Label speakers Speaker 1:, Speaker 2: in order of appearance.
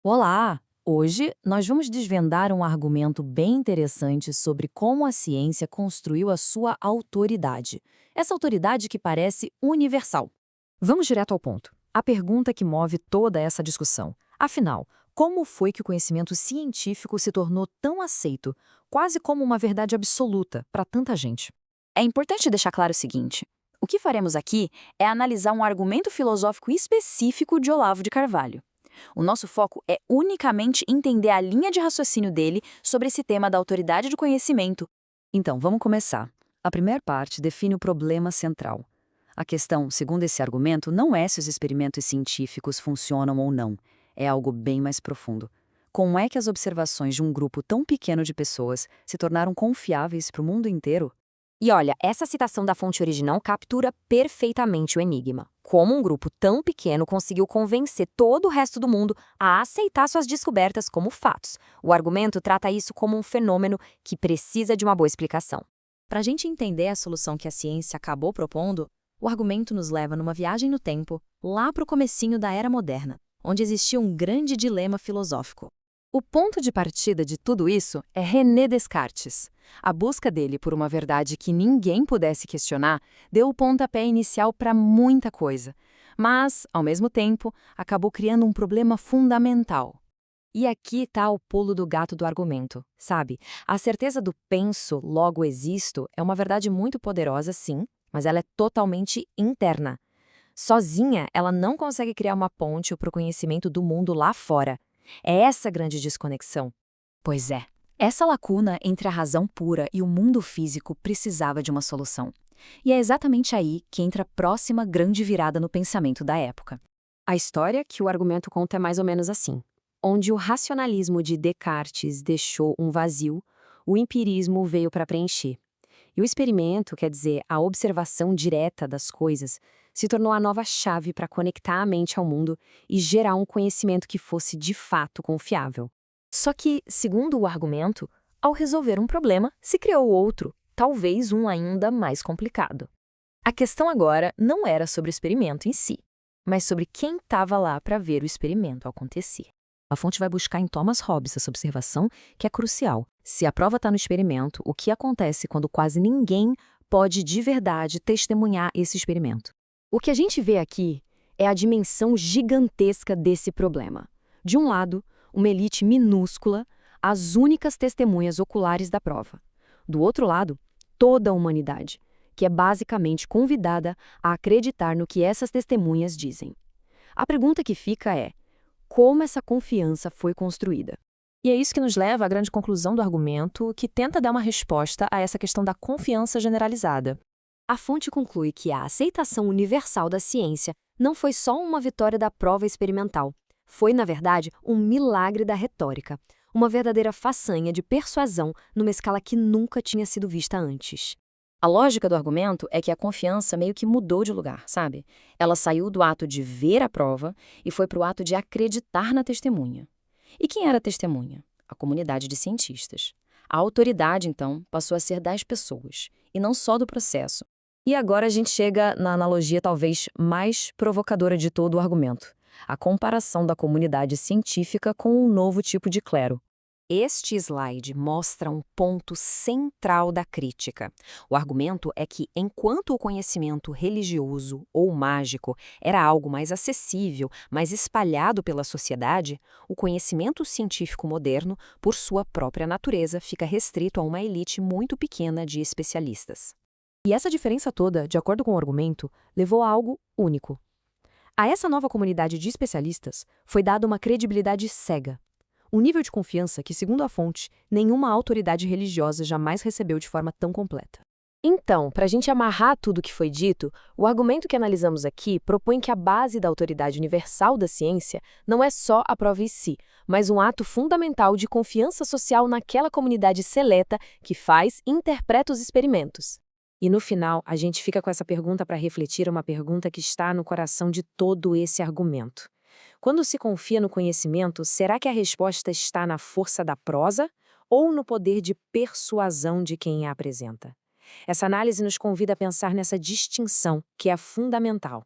Speaker 1: Olá! Hoje nós vamos desvendar um argumento bem interessante sobre como a ciência construiu a sua autoridade. Essa autoridade que parece universal. Vamos direto ao ponto. A pergunta que move toda essa discussão. Afinal, como foi que o conhecimento científico se tornou tão aceito, quase como uma verdade absoluta para tanta gente?
Speaker 2: É importante deixar claro o seguinte: o que faremos aqui é analisar um argumento filosófico específico de Olavo de Carvalho. O nosso foco é unicamente entender a linha de raciocínio dele sobre esse tema da autoridade do conhecimento.
Speaker 1: Então, vamos começar. A primeira parte define o problema central. A questão, segundo esse argumento, não é se os experimentos científicos funcionam ou não. É algo bem mais profundo. Como é que as observações de um grupo tão pequeno de pessoas se tornaram confiáveis para o mundo inteiro?
Speaker 3: E olha, essa citação da fonte original captura perfeitamente o enigma. Como um grupo tão pequeno conseguiu convencer todo o resto do mundo a aceitar suas descobertas como fatos? O argumento trata isso como um fenômeno que precisa de uma boa explicação.
Speaker 2: Para a gente entender a solução que a ciência acabou propondo, o argumento nos leva numa viagem no tempo, lá para o comecinho da Era Moderna, onde existia um grande dilema filosófico.
Speaker 1: O ponto de partida de tudo isso é René Descartes. A busca dele por uma verdade que ninguém pudesse questionar deu o pontapé inicial para muita coisa, mas, ao mesmo tempo, acabou criando um problema fundamental.
Speaker 3: E aqui está o pulo do gato do argumento, sabe? A certeza do penso, logo existo, é uma verdade muito poderosa, sim, mas ela é totalmente interna. Sozinha, ela não consegue criar uma ponte para o conhecimento do mundo lá fora. É essa a grande desconexão.
Speaker 2: Pois é, essa lacuna entre a razão pura e o mundo físico precisava de uma solução. E é exatamente aí que entra a próxima grande virada no pensamento da época.
Speaker 3: A história que o argumento conta é mais ou menos assim. Onde o racionalismo de Descartes deixou um vazio, o empirismo veio para preencher. E o experimento, quer dizer, a observação direta das coisas, se tornou a nova chave para conectar a mente ao mundo e gerar um conhecimento que fosse de fato confiável. Só que, segundo o argumento, ao resolver um problema, se criou outro, talvez um ainda mais complicado. A questão agora não era sobre o experimento em si, mas sobre quem estava lá para ver o experimento acontecer.
Speaker 1: A fonte vai buscar em Thomas Hobbes essa observação que é crucial. Se a prova está no experimento, o que acontece quando quase ninguém pode de verdade testemunhar esse experimento?
Speaker 3: O que a gente vê aqui é a dimensão gigantesca desse problema. De um lado, uma elite minúscula, as únicas testemunhas oculares da prova. Do outro lado, toda a humanidade, que é basicamente convidada a acreditar no que essas testemunhas dizem. A pergunta que fica é: como essa confiança foi construída?
Speaker 1: E é isso que nos leva à grande conclusão do argumento, que tenta dar uma resposta a essa questão da confiança generalizada.
Speaker 3: A fonte conclui que a aceitação universal da ciência não foi só uma vitória da prova experimental. Foi, na verdade, um milagre da retórica, uma verdadeira façanha de persuasão numa escala que nunca tinha sido vista antes.
Speaker 1: A lógica do argumento é que a confiança meio que mudou de lugar, sabe? Ela saiu do ato de ver a prova e foi para o ato de acreditar na testemunha. E quem era a testemunha? A comunidade de cientistas. A autoridade, então, passou a ser das pessoas, e não só do processo. E agora a gente chega na analogia talvez mais provocadora de todo o argumento: a comparação da comunidade científica com um novo tipo de clero.
Speaker 3: Este slide mostra um ponto central da crítica. O argumento é que, enquanto o conhecimento religioso ou mágico era algo mais acessível, mais espalhado pela sociedade, o conhecimento científico moderno, por sua própria natureza, fica restrito a uma elite muito pequena de especialistas. E essa diferença toda, de acordo com o argumento, levou a algo único. A essa nova comunidade de especialistas foi dada uma credibilidade cega. Um nível de confiança que, segundo a fonte, nenhuma autoridade religiosa jamais recebeu de forma tão completa. Então, para a gente amarrar tudo o que foi dito, o argumento que analisamos aqui propõe que a base da autoridade universal da ciência não é só a prova em si, mas um ato fundamental de confiança social naquela comunidade seleta que faz e interpreta os experimentos. E no final, a gente fica com essa pergunta para refletir, uma pergunta que está no coração de todo esse argumento. Quando se confia no conhecimento, será que a resposta está na força da prosa ou no poder de persuasão de quem a apresenta? Essa análise nos convida a pensar nessa distinção, que é fundamental.